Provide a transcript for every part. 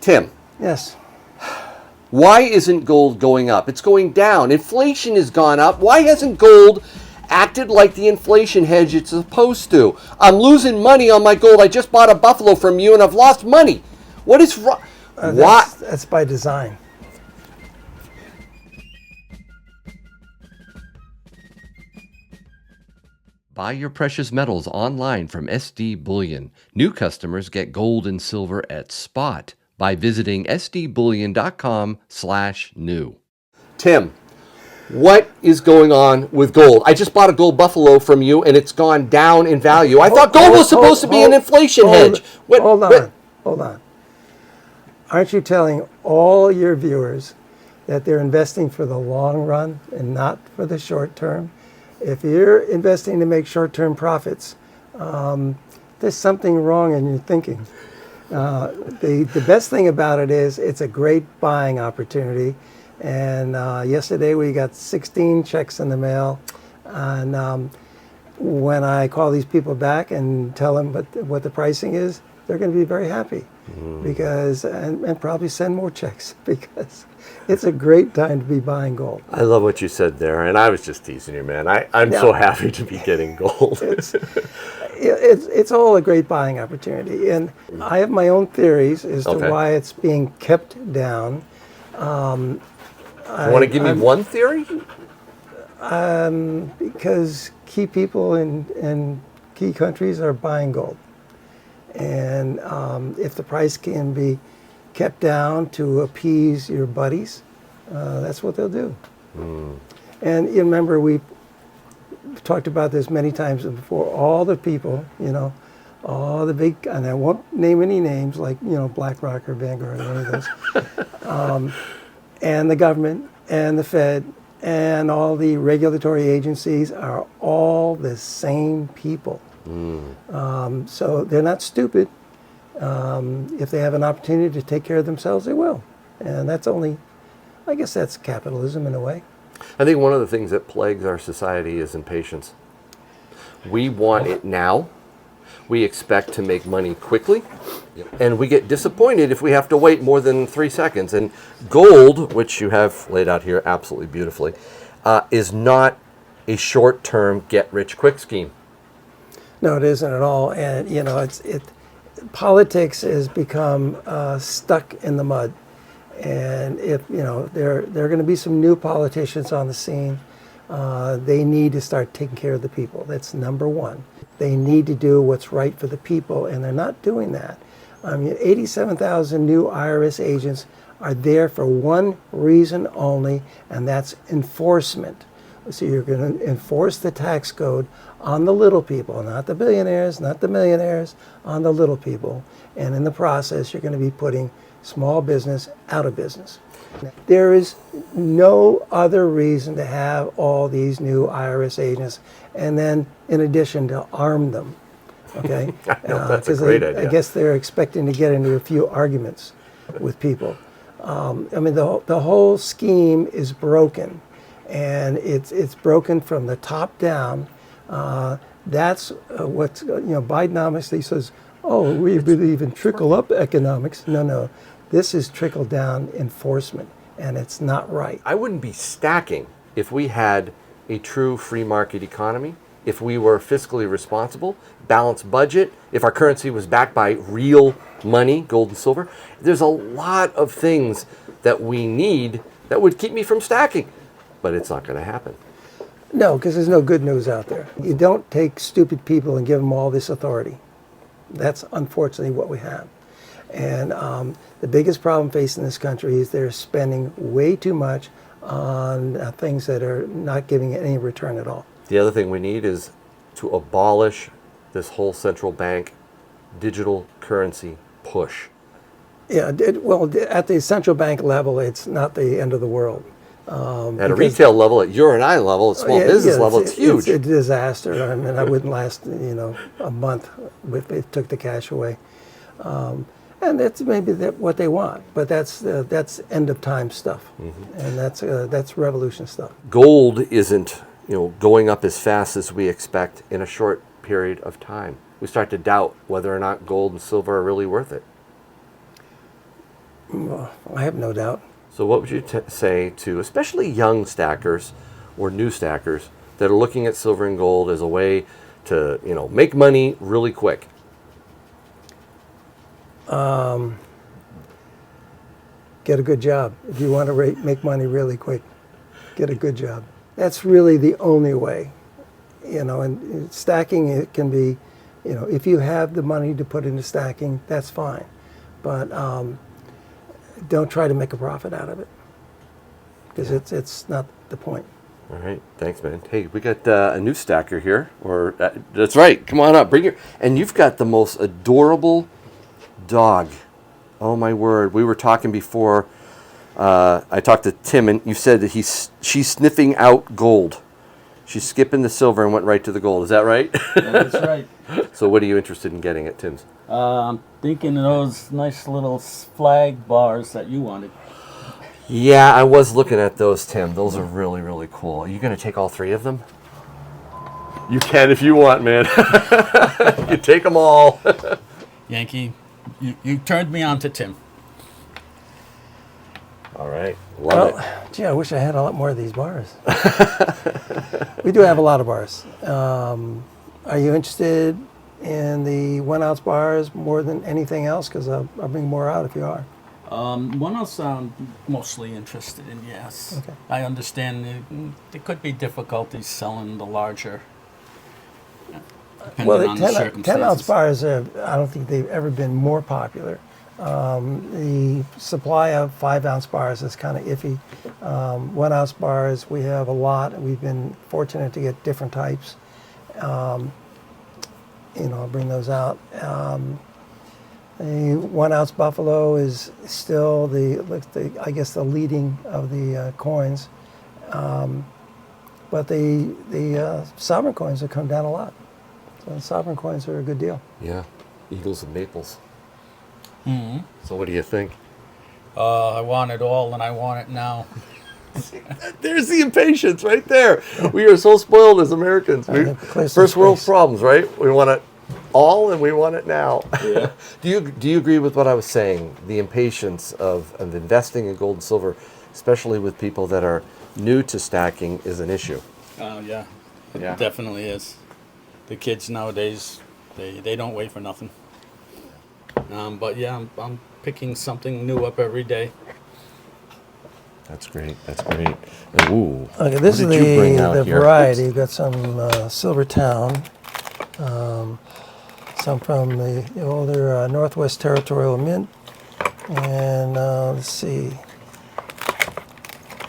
Tim, Yes. why isn't gold going up? It's going down. Inflation has gone up. Why hasn't gold acted like the inflation hedge it's supposed to? I'm losing money on my gold. I just bought a buffalo from you and I've lost money. What is wrong? Why? That's by design. Buy your precious metals online from SD Bullion. New customers get gold and silver at spot by visiting sdbullion.com/new. Tim, what is going on with gold? I just bought a gold buffalo from you and it's gone down in value. I thought gold was supposed to be an inflation hedge. Hold on. Aren't you telling all your viewers that they're investing for the long run and not for the short term? If you're investing to make short-term profits, there's something wrong in your thinking. The best thing about it is it's a great buying opportunity. And yesterday we got 16 checks in the mail. And when I call these people back and tell them what the pricing is, they're going to be very happy because and probably send more checks because it's a great time to be buying gold. I love what you said there, and I was just teasing you, man. I'm so happy to be getting gold. It's all a great buying opportunity, and I have my own theories as to why it's being kept down. You want to give me one theory? Because key people in key countries are buying gold. And if the price can be kept down to appease your buddies, that's what they'll do. And you remember, we talked about this many times before, all the people, all the big, and I won't name any names like, BlackRock or Vanguard or any of those, and the government and the Fed and all the regulatory agencies are all the same people. So they're not stupid. If they have an opportunity to take care of themselves, they will. And that's I guess that's capitalism in a way. I think one of the things that plagues our society is impatience. We want it now. We expect to make money quickly. And we get disappointed if we have to wait more than 3 seconds. And gold, which you have laid out here absolutely beautifully, is not a short-term get-rich-quick scheme. No, it isn't at all. And politics has become stuck in the mud. And if there are going to be some new politicians on the scene, they need to start taking care of the people. That's number one. They need to do what's right for the people, and they're not doing that. 87,000 new IRS agents are there for one reason only, and that's enforcement. So you're going to enforce the tax code on the little people, not the billionaires, not the millionaires, on the little people. And in the process, you're going to be putting small business out of business. There is no other reason to have all these new IRS agents, and then in addition to arm them. Okay, that's a great idea. I guess they're expecting to get into a few arguments with people. The whole scheme is broken. And it's broken from the top down. That's what Bidenomics. He says, "Oh, we believe in trickle-up economics." No, this is trickle-down enforcement, and it's not right. I wouldn't be stacking if we had a true free market economy, if we were fiscally responsible, balanced budget, if our currency was backed by real money, gold and silver. There's a lot of things that we need that would keep me from stacking. But it's not going to happen. No, because there's no good news out there. You don't take stupid people and give them all this authority. That's unfortunately what we have. And the biggest problem facing this country is they're spending way too much on things that are not giving any return at all. The other thing we need is to abolish this whole central bank digital currency push. Yeah, at the central bank level, it's not the end of the world. At a retail level, at your and I level, at small business level, it's huge. It's a disaster. I wouldn't last, a month if they took the cash away. And that's maybe what they want, but that's end of time stuff, and that's revolution stuff. Gold isn't going up as fast as we expect in a short period of time. We start to doubt whether or not gold and silver are really worth it. I have no doubt. So what would you say to especially young stackers or new stackers that are looking at silver and gold as a way to, make money really quick? Get a good job. If you want to make money really quick, get a good job. That's really the only way. And stacking, it can be, if you have the money to put into stacking, that's fine. But don't try to make a profit out of it, because it's not the point. All right, thanks, man. Hey, we got a new stacker here, that's right. Come on up, and you've got the most adorable dog. Oh my word! We were talking before. I talked to Tim, and you said that she's sniffing out gold. She's skipping the silver and went right to the gold. Is that right? That's right. So, what are you interested in getting at Tim's? I'm thinking of those nice little flag bars that you wanted. Yeah, I was looking at those, Tim. Those are really, really cool. Are you going to take all three of them? You can if you want, man. You take them all. Yankee, you turned me on to Tim. All right. Love it. Gee, I wish I had a lot more of these bars. We do have a lot of bars. Are you interested in the 1 ounce bars more than anything else? Because I'll bring more out if you are. 1 ounce I'm mostly interested in, yes. Okay. I understand there could be difficulties selling the larger, depending Well, on the 10 circumstances. ounce bars, I don't think they've ever been more popular. The supply of 5 ounce bars is kind of iffy. 1 ounce bars, we have a lot. We've been fortunate to get different types. I'll bring those out. The 1 ounce buffalo is still the leading of the coins. But the sovereign coins have come down a lot. So the sovereign coins are a good deal. Yeah. Eagles and maples. Mm-hmm. So, what do you think? I want it all, and I want it now. There's the impatience right there. We are so spoiled as Americans. First world problems, right? We want it all and we want it now. Yeah. Do you agree with what I was saying? The impatience of investing in gold and silver, especially with people that are new to stacking, is an issue. Yeah. Yeah. It definitely is. The kids nowadays, they don't wait for nothing. But yeah, I'm picking something new up every day. That's great. That's great. Ooh. Okay, this is what did you bring out the here? variety. You've got some Silver Town, some from the older Northwest Territorial Mint, and let's see,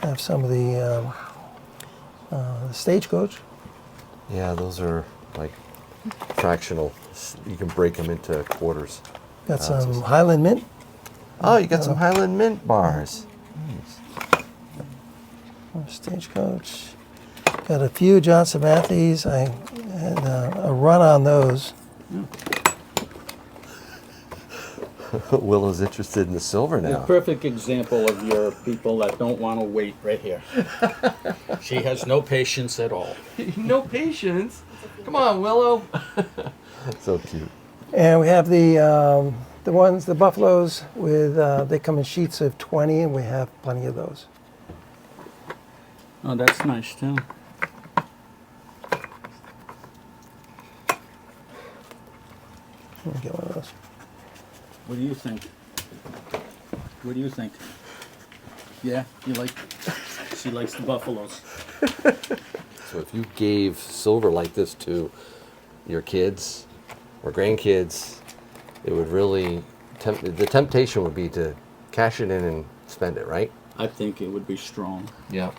I have some of the Stagecoach. Yeah, those are like fractional. You can break them into quarters. Got some Highland Mint. Oh, you got some Highland Mint bars. Stagecoach. Got a few Johnson Mattheys. I had a run on those. Willow's interested in the silver A now. perfect example of your people that don't want to wait right here. She has no patience at all. No patience. Come on, Willow. So cute. And we have the buffaloes with they come in sheets of 20, and we have plenty of those. Oh, that's nice too. Let me get one of those. What do you think? What do you think? Yeah, she likes the buffaloes. So if you gave silver like this to your kids or grandkids, it would really the temptation would be to cash it in and spend it, right? I think it would be strong. Yeah.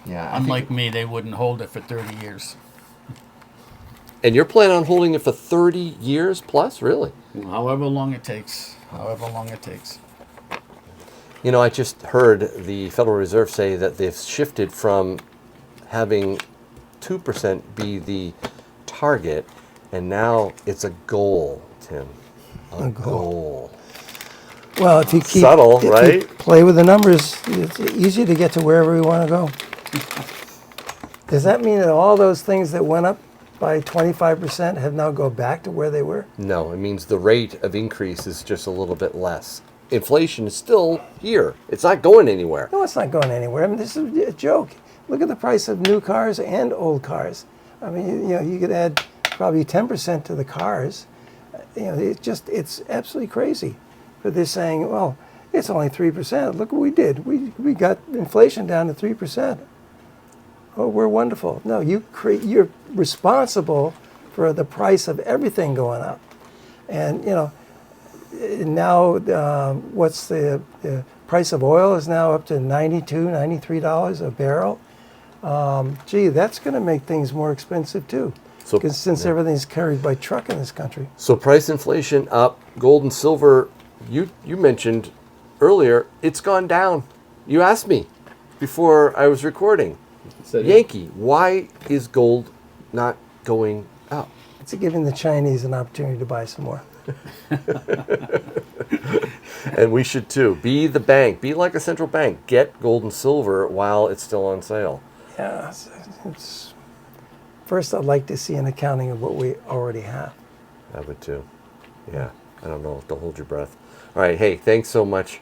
Yeah. Unlike me, they wouldn't hold it for 30 years. And you're planning on holding it for 30 years plus, really? However long it takes. However long it takes. You know, I just heard the Federal Reserve say that they've shifted from having 2% be the target, and now it's a goal, Tim. A goal. Well, if you keep Subtle, if you right? play with the numbers, it's easy to get to wherever we want to go. Does that mean that all those things that went up by 25% have now go back to where they were? No, it means the rate of increase is just a little bit less. inflation is still here. It's not going anywhere. No, it's not going anywhere. I mean, this is a joke. Look at the price of new cars and old cars. I mean, you could add probably 10% to the cars. It's absolutely crazy. But they're saying, well, it's only 3%. Look what we did. We got inflation down to 3%. Oh, we're wonderful. No, you're responsible for the price of everything going up. And, now what's the price of oil is now up to $92, $93 a barrel. Gee, that's going to make things more expensive too. Since everything's carried by truck in this country. So price inflation up, gold and silver, you mentioned earlier, it's gone down. You asked me before I was recording. Yankee, why is gold not going up? It's giving the Chinese an opportunity to buy some more. And we should too. Be the bank. Be like a central bank. Get gold and silver while it's still on sale. Yeah. First, I'd like to see an accounting of what we already have. I would too. Yeah. I don't know. Don't hold your breath. All right. Hey, thanks so much.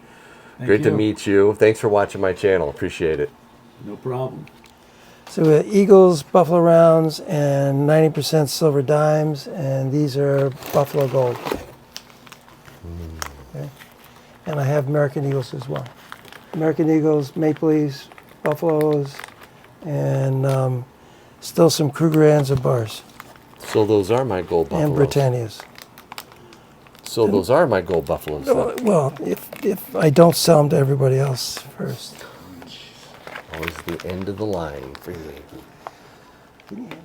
Great to meet you. Thanks for watching my channel. Appreciate it. No problem. So we have Eagles, Buffalo Rounds, and 90% silver dimes, and these are Buffalo Gold. Okay. And I have American Eagles as well. American Eagles, Maple Leafs, Buffaloes, and still some Krugerrands and bars. So those are my gold buffaloes. And Britannias. So those are my gold buffaloes. Well, if I don't sell them to everybody else first. Always the end of the line for Yankee.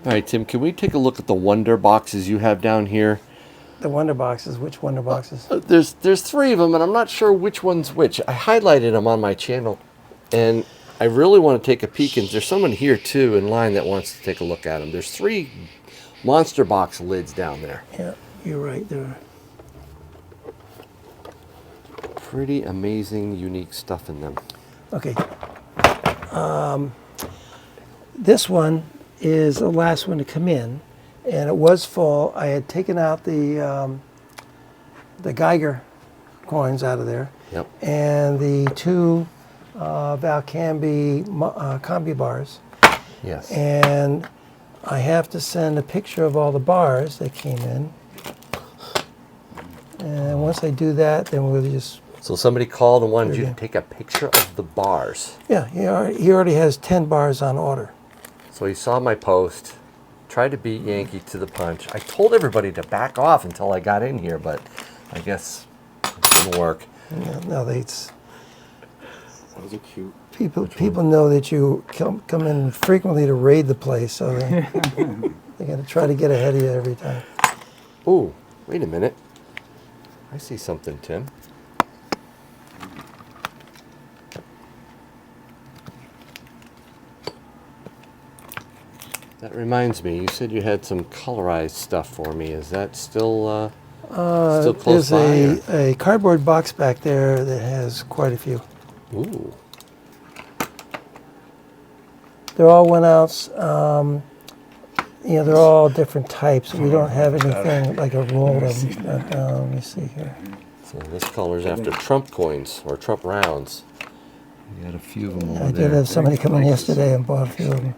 All right, Tim, can we take a look at the wonder boxes you have down here? The wonder boxes, which wonder boxes? There's three of them, and I'm not sure which one's which. I highlighted them on my channel, and I really want to take a peek, and there's someone here, too, in line that wants to take a look at them. There's three monster box lids down there. Yeah, you're right there. Pretty amazing, unique stuff in them. Okay. This one is the last one to come in, and it was full. I had taken out the Geiger coins out of there, Yep. and the two Valcambi combi bars. Yes. And I have to send a picture of all the bars that came in. And once I do that, then we'll just... So somebody called and wanted you to take a picture of the bars. Yeah, he already has 10 bars on order. So he saw my post, tried to beat Yankee to the punch. I told everybody to back off until I got in here, but I guess it didn't work. No, Those are cute. people know that you come in frequently to raid the place, so they got to try to get ahead of you every time. Oh, wait a minute. I see something, Tim. That reminds me, you said you had some colorized stuff for me. Is that still close There's by? a cardboard box back there that has quite a few. Ooh. They're all one-ounce. They're all different types. We don't have anything like a roll of them. But, let me see here. So this color's after Trump coins or Trump rounds. You got a few of them over I there. did have somebody come in yesterday and bought a few of them.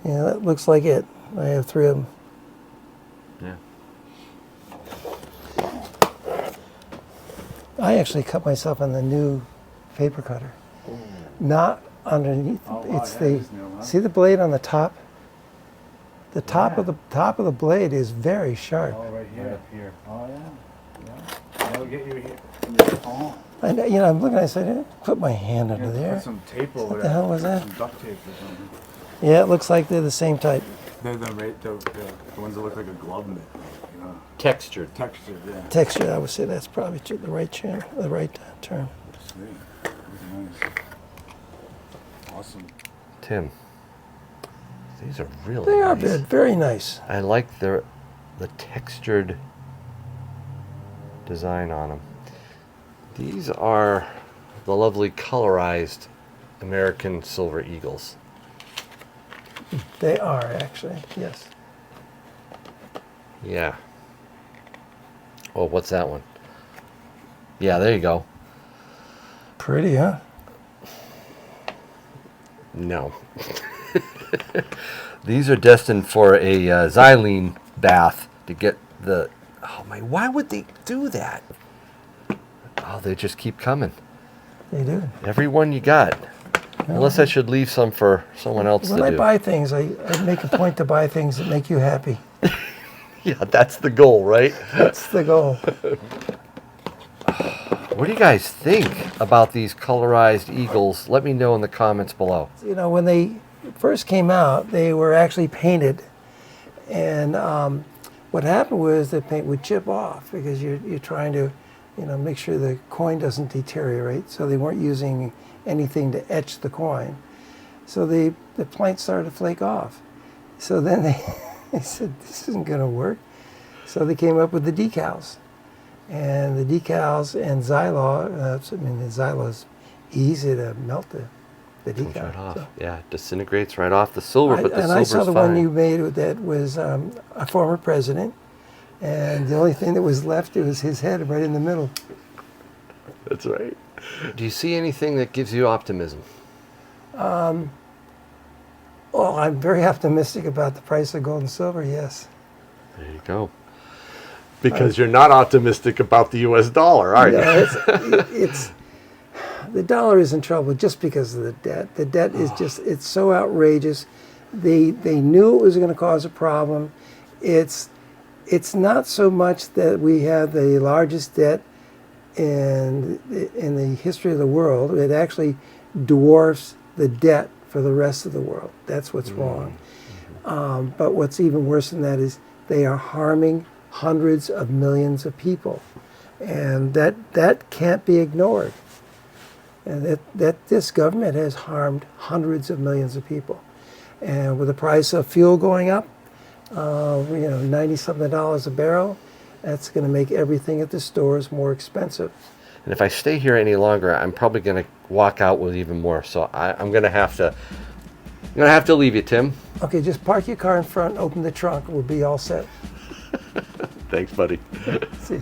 Yeah, that looks like it. I have 3 of them. Yeah. I actually cut myself on the new paper cutter. Not underneath. Oh, wow, It's that the is new, huh? see the blade on the top. The top Yeah. of the top of the blade is very sharp. Oh, right here. Right up here. Oh, yeah. That'll get you here. In your palm. I know, I'm looking. I said, I didn't put my hand under You have to there. Put some tape over What that. the hell was that? Some duct tape or something. Yeah, it looks like they're the same type. They're the ones that look like a glove mitt. You know, Textured. textured, yeah. Texture, I would say that's probably the right term. Sweet. Very nice. Awesome. Tim, these are really They are nice. good, very nice. I like the textured design on them. These are the lovely colorized American Silver Eagles. They are actually, yes. Yeah. Oh, what's that one? Yeah, there you go. Pretty, huh? No. These are destined for a xylene bath to get the... Oh, my, why would they do that? Oh, they just keep coming. They do. Every one you got. Unless I should leave some for someone else When to I do. buy things, I make a point to buy things that make you happy. Yeah, that's the goal, right? That's the goal. What do you guys think about these colorized eagles? Let me know in the comments below. You know, when they first came out, they were actually painted. And what happened was the paint would chip off because you're trying to, you know, make sure the coin doesn't deteriorate. So they weren't using anything to etch the coin. So the paint started to flake off. So then they said, this isn't going to work. So they came up with the decals. And the decals and Xylar, I mean, the Xylar is easy to melt the Comes decal. right off. So Yeah, it disintegrates right off the silver, but the and I silver's saw the fine. one you made that was a former president. And the only thing that was left, it was his head right in the middle. That's right. Do you see anything that gives you optimism? Well, I'm very optimistic about the price of gold and silver, yes. There you go. Because you're not optimistic about the U.S. dollar, are you? No, it's the dollar is in trouble just because of the debt. The debt is just, it's so outrageous. They knew it was going to cause a problem. It's not so much that we have the largest debt in the history of the world. It actually dwarfs the debt for the rest of the world. That's what's wrong. But what's even worse than that is they are harming hundreds of millions of people. And that can't be ignored. And that this government has harmed hundreds of millions of people. And with the price of fuel going up, you know, $90-something a barrel, that's going to make everything at the stores more expensive. And if I stay here any longer, I'm probably going to walk out with even more. So I'm going to have to leave you, Tim. Okay, just park your car in front, open the trunk, we'll be all set. Thanks, buddy. See.